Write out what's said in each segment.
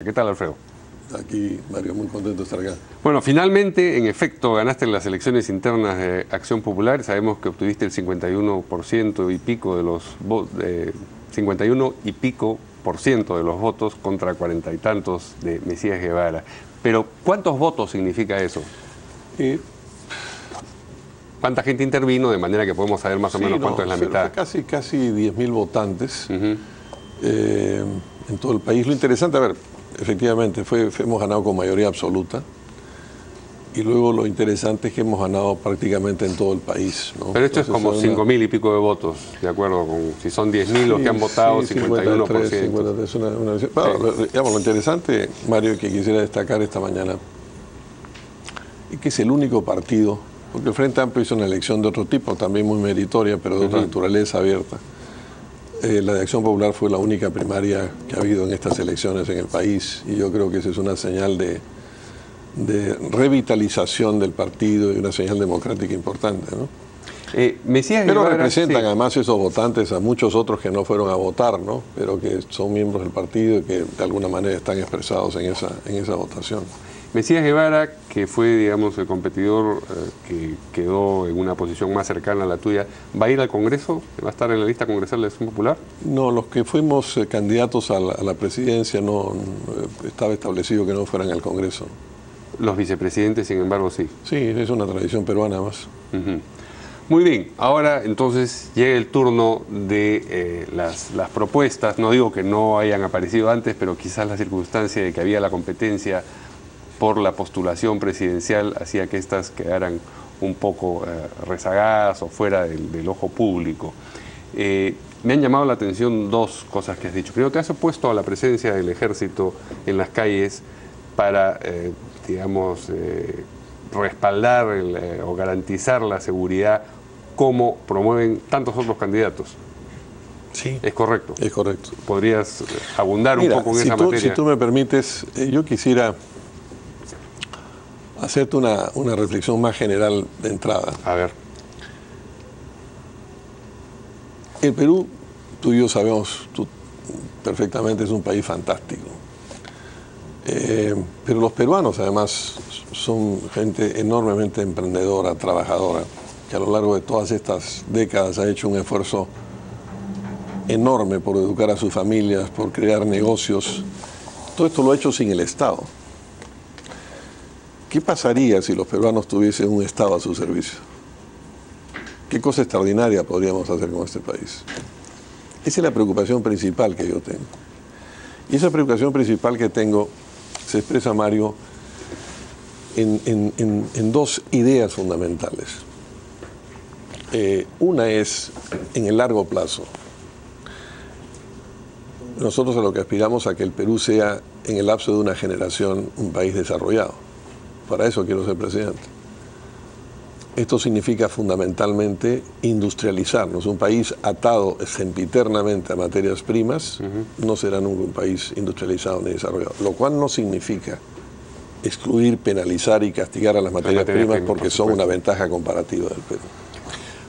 ¿Qué tal, Alfredo? Aquí, Mario, muy contento de estar acá. Bueno, finalmente, en efecto, ganaste las elecciones internas de Acción Popular. Sabemos que obtuviste el 51% y pico de los votos, 51 y pico por ciento de los votos contra 40 y tantos de Mesías Guevara. Pero, ¿cuántos votos significa eso? ¿Cuánta gente intervino? De manera que podemos saber más o menos cuánto es la mitad. Casi 10.000 votantes en todo el país. Lo interesante, a ver, efectivamente, hemos ganado con mayoría absoluta. Y luego lo interesante es que hemos ganado prácticamente en todo el país, ¿no? Pero esto entonces, es como 5.000 y pico de votos, de acuerdo con, si son 10.000 los que han votado, 51%. 53, digamos, lo interesante, Mario, que quisiera destacar esta mañana, es que es el único partido, porque el Frente Amplio hizo una elección de otro tipo, también muy meritoria, pero de otra naturaleza abierta. La de Acción Popular fue la única primaria que ha habido en estas elecciones en el país, y yo creo que esa es una señal de revitalización del partido y una señal democrática importante, ¿no? Pero representan además esos votantes a muchos otros que no fueron a votar, ¿no? Pero que son miembros del partido y que de alguna manera están expresados en esa votación. Mesías Guevara, que fue, digamos, el competidor que quedó en una posición más cercana a la tuya, ¿va a ir al Congreso? ¿Va a estar en la lista congresal de Acción Popular? No, los que fuimos candidatos a la presidencia no estaba establecido que no fueran al Congreso. Los vicepresidentes, sin embargo, sí. Sí, es una tradición peruana más. Muy bien, ahora entonces llega el turno de las propuestas. No digo que no hayan aparecido antes, pero quizás la circunstancia de que había la competencia por la postulación presidencial hacía que estas quedaran un poco rezagadas o fuera del ojo público. Me han llamado la atención dos cosas que has dicho. Primero, te has opuesto a la presencia del ejército en las calles para, digamos, respaldar o garantizar la seguridad como promueven tantos otros candidatos. Sí. ¿Es correcto? Es correcto. ¿Podrías abundar un poco en esa materia? Si tú me permites, yo quisiera hacerte una reflexión más general de entrada. A ver. El Perú, tú y yo sabemos perfectamente, es un país fantástico. Pero los peruanos, además, son gente enormemente emprendedora, trabajadora, que a lo largo de todas estas décadas ha hecho un esfuerzo enorme por educar a sus familias, por crear negocios. Todo esto lo ha hecho sin el Estado. ¿Qué pasaría si los peruanos tuviesen un Estado a su servicio? ¿Qué cosa extraordinaria podríamos hacer con este país? Esa es la preocupación principal que yo tengo. Y esa preocupación principal que tengo se expresa, Mario, en dos ideas fundamentales. Una es en el largo plazo. Nosotros a lo que aspiramos a que el Perú sea, en el lapso de una generación, un país desarrollado. Para eso quiero ser presidente. Esto significa fundamentalmente industrializarnos. Un país atado sempiternamente a materias primas no será nunca un país industrializado ni desarrollado. Lo cual no significa excluir, penalizar y castigar a las materias primas porque son una ventaja comparativa del Perú.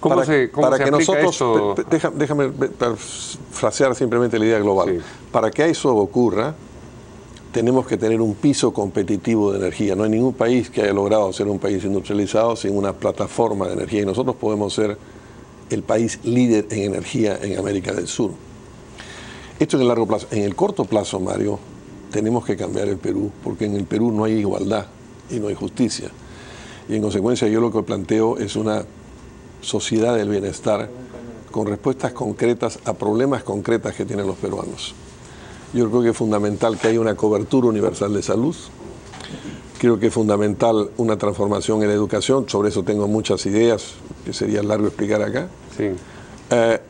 ¿Cómo se aplica eso? Déjame frasear simplemente la idea global. Sí. Para que eso ocurra, tenemos que tener un piso competitivo de energía. No hay ningún país que haya logrado ser un país industrializado sin una plataforma de energía. Y nosotros podemos ser el país líder en energía en América del Sur. Esto en el largo plazo. En el corto plazo, Mario, tenemos que cambiar el Perú, porque en el Perú no hay igualdad y no hay justicia. Y en consecuencia yo lo que planteo es una sociedad del bienestar con respuestas concretas a problemas concretos que tienen los peruanos. Yo creo que es fundamental que haya una cobertura universal de salud. Creo que es fundamental una transformación en la educación. Sobre eso tengo muchas ideas que sería largo explicar acá. Sí.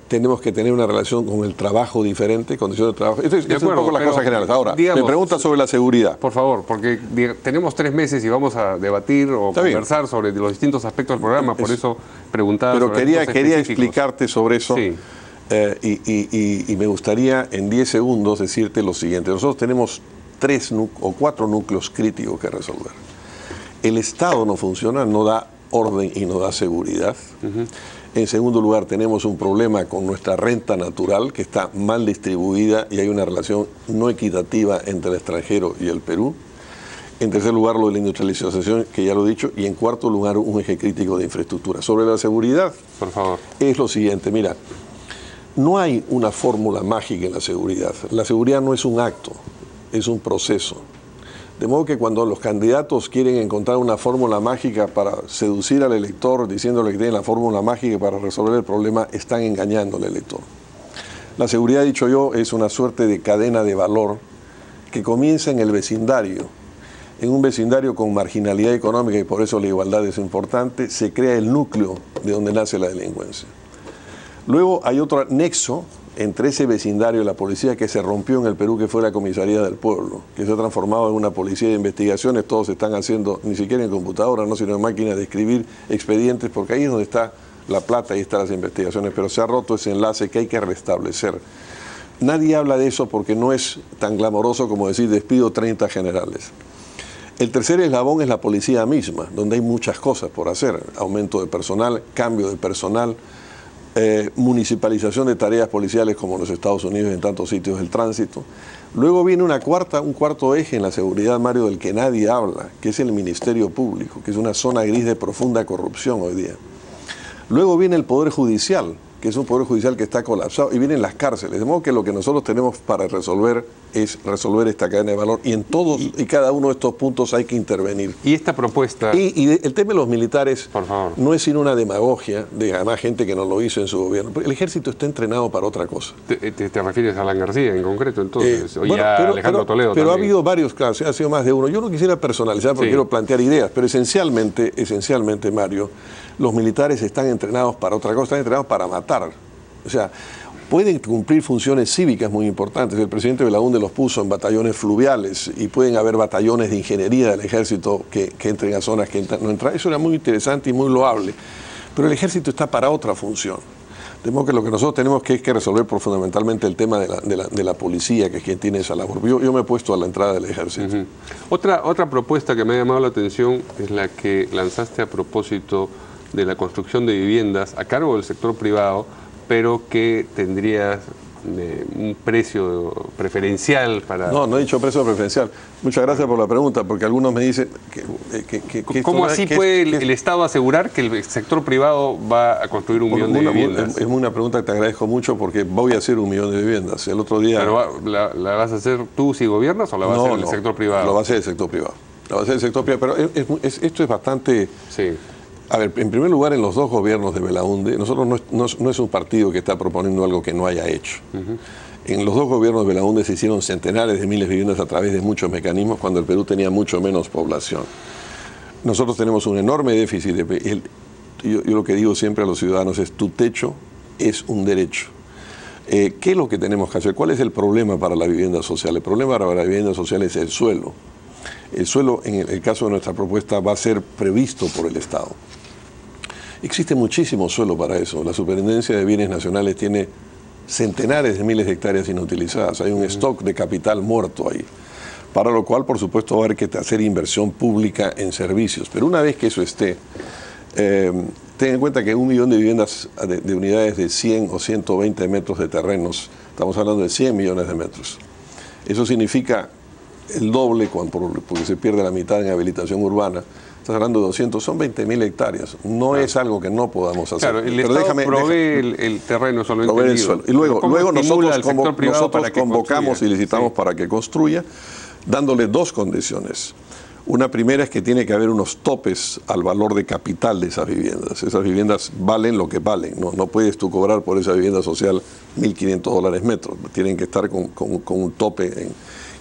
Tenemos que tener una relación con el trabajo diferente, condiciones de trabajo. Esto es un poco las cosas generales. Ahora, digamos, me preguntas sobre la seguridad. Por favor, porque tenemos 3 meses y vamos a debatir o conversar sobre los distintos aspectos del programa, por eso preguntaba. Pero quería explicarte sobre eso. Sí. Y me gustaría en 10 segundos decirte lo siguiente. Nosotros tenemos 3 o 4 núcleos críticos que resolver. El Estado no funciona, no da orden y no da seguridad. En segundo lugar, tenemos un problema con nuestra renta natural, que está mal distribuida y hay una relación no equitativa entre el extranjero y el Perú. En tercer lugar, lo de la industrialización, que ya lo he dicho. Y en cuarto lugar, un eje crítico de infraestructura. Sobre la seguridad, por favor, es lo siguiente. Mira, no hay una fórmula mágica en la seguridad. La seguridad no es un acto, es un proceso. De modo que cuando los candidatos quieren encontrar una fórmula mágica para seducir al elector, diciéndole que tienen la fórmula mágica para resolver el problema, están engañando al elector. La seguridad, dicho yo, es una suerte de cadena de valor que comienza en el vecindario. En un vecindario con marginalidad económica, y por eso la igualdad es importante, se crea el núcleo de donde nace la delincuencia. Luego hay otro nexo entre ese vecindario y la policía que se rompió en el Perú, que fue la Comisaría del Pueblo, que se ha transformado en una policía de investigaciones. Todos están haciendo, ni siquiera en computadora, no, sino en máquinas de escribir expedientes, porque ahí es donde está la plata, ahí están las investigaciones, pero se ha roto ese enlace que hay que restablecer. Nadie habla de eso porque no es tan glamoroso como decir despido 30 generales. El tercer eslabón es la policía misma, donde hay muchas cosas por hacer: aumento de personal, cambio de personal, municipalización de tareas policiales como en los Estados Unidos y en tantos sitios del tránsito. Luego viene un cuarto eje en la seguridad, Mario, del que nadie habla, que es el Ministerio Público, que es una zona gris de profunda corrupción hoy día. Luego viene el Poder Judicial, que es un Poder Judicial que está colapsado, y vienen las cárceles. De modo que lo que nosotros tenemos para resolver es resolver esta cadena de valor, y en todos y cada uno de estos puntos hay que intervenir. Y esta propuesta... Y el tema de los militares, por favor, no es sino una demagogia de además gente que no lo hizo en su gobierno. El ejército está entrenado para otra cosa. ¿Te refieres a Alan García en concreto, entonces? O ya Alejandro Toledo pero también. Ha habido varios casos, ha sido más de uno. Yo no quisiera personalizar porque quiero plantear ideas, pero esencialmente, Mario, los militares están entrenados para otra cosa, están entrenados para matar. O sea, pueden cumplir funciones cívicas muy importantes. El presidente Belaúnde los puso en batallones fluviales, y pueden haber batallones de ingeniería del ejército que entren a zonas que no entran. Eso era muy interesante y muy loable. Pero el ejército está para otra función. De modo que lo que nosotros tenemos que resolver fundamentalmente el tema de la policía, que es quien tiene esa labor. Yo me he puesto a la entrada del ejército. Otra propuesta que me ha llamado la atención es la que lanzaste a propósito de la construcción de viviendas a cargo del sector privado, pero que tendría un precio preferencial para... No he dicho precio preferencial. Muchas gracias por la pregunta, porque algunos me dicen que ¿cómo así puede el Estado asegurar que el sector privado va a construir 1 millón de viviendas? Es una pregunta que te agradezco mucho, porque voy a hacer 1 millón de viviendas. El otro día... ¿Pero la vas a hacer tú si gobiernas o la va a hacer el sector privado? Lo va a hacer el sector privado. Lo va a hacer el sector privado, pero esto es bastante... Sí. A ver, en primer lugar, en los dos gobiernos de Belaúnde, nosotros no es un partido que está proponiendo algo que no haya hecho. En los dos gobiernos de Belaúnde se hicieron centenares de miles de viviendas a través de muchos mecanismos, cuando el Perú tenía mucho menos población. Nosotros tenemos un enorme déficit. Yo lo que digo siempre a los ciudadanos es: tu techo es un derecho. ¿Qué es lo que tenemos que hacer? ¿Cuál es el problema para la vivienda social? El problema para la vivienda social es el suelo. El suelo, en el caso de nuestra propuesta, va a ser previsto por el Estado. Existe muchísimo suelo para eso. La Superintendencia de Bienes Nacionales tiene centenares de miles de hectáreas inutilizadas. Hay un stock de capital muerto ahí. Para lo cual, por supuesto, va a haber que hacer inversión pública en servicios. Pero una vez que eso esté, ten en cuenta que 1 millón de viviendas de unidades de 100 o 120 metros de terrenos, estamos hablando de 100 millones de metros. Eso significa el doble, porque se pierde la mitad en habilitación urbana. Estás hablando de 200, son 20.000 hectáreas. No es algo que no podamos hacer. Claro, el Estado provee el terreno, solo provee el suelo. Y luego nosotros convocamos y licitamos para que construya, dándole 2 condiciones. Una primera es que tiene que haber unos topes al valor de capital de esas viviendas. Esas viviendas valen lo que valen. No puedes tú cobrar por esa vivienda social $1.500 metro. Tienen que estar con un tope.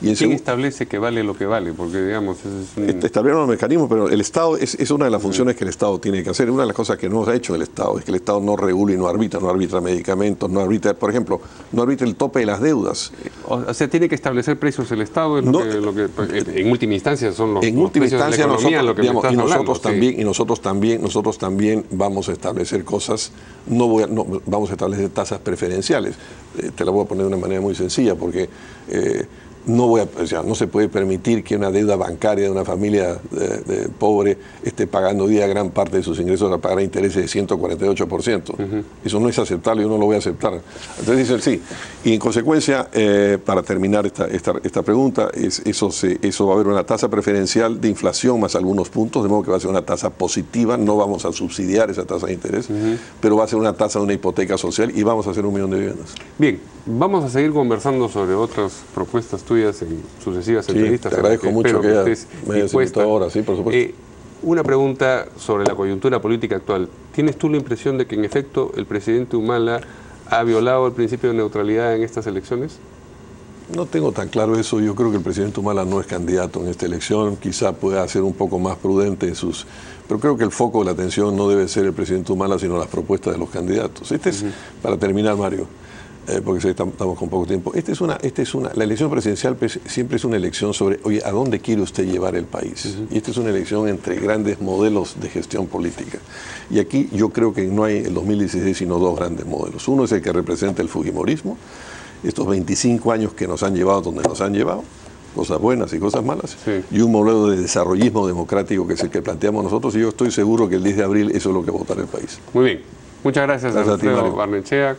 ¿Quién establece que vale lo que vale? Porque, digamos, establecen los mecanismos, pero el Estado es una de las funciones que el Estado tiene que hacer. Una de las cosas que no ha hecho el Estado es que el Estado no regula y no arbitra medicamentos, no arbitra, por ejemplo, no arbitra el tope de las deudas. O sea, tiene que establecer precios el Estado, es lo que en última instancia son los precios de la economía, lo que digamos, me estás hablando. Nosotros también vamos a establecer cosas, vamos a establecer tasas preferenciales. Te la voy a poner de una manera muy sencilla, porque no se puede permitir que una deuda bancaria de una familia pobre esté pagando hoy día gran parte de sus ingresos a pagar intereses de 148%. Eso no es aceptable, yo no lo voy a aceptar. Entonces dicen sí. Y en consecuencia, para terminar esta pregunta, eso va a haber una tasa preferencial de inflación más algunos puntos, de modo que va a ser una tasa positiva, no vamos a subsidiar esa tasa de interés, pero va a ser una tasa de una hipoteca social y vamos a hacer 1 millón de viviendas. Bien, vamos a seguir conversando sobre otras propuestas tuyas en sucesivas entrevistas. Te agradezco mucho que me hayas invitado ahora, sí, por supuesto. Una pregunta sobre la coyuntura política actual. ¿Tienes tú la impresión de que en efecto el presidente Humala ha violado el principio de neutralidad en estas elecciones? No tengo tan claro eso. Yo creo que el presidente Humala no es candidato en esta elección. Quizá pueda ser un poco más prudente en sus... Pero creo que el foco de la atención no debe ser el presidente Humala, sino las propuestas de los candidatos. Para terminar, Mario, porque estamos con poco tiempo. La elección presidencial siempre es una elección sobre, oye, ¿a dónde quiere usted llevar el país? Y esta es una elección entre grandes modelos de gestión política. Y aquí yo creo que no hay en el 2016 sino 2 grandes modelos. Uno es el que representa el fujimorismo, estos 25 años que nos han llevado donde nos han llevado, cosas buenas y cosas malas, y un modelo de desarrollismo democrático que es el que planteamos nosotros, y yo estoy seguro que el 10 de abril eso es lo que votará el país. Muy bien. Muchas gracias a Alfredo Barnechea.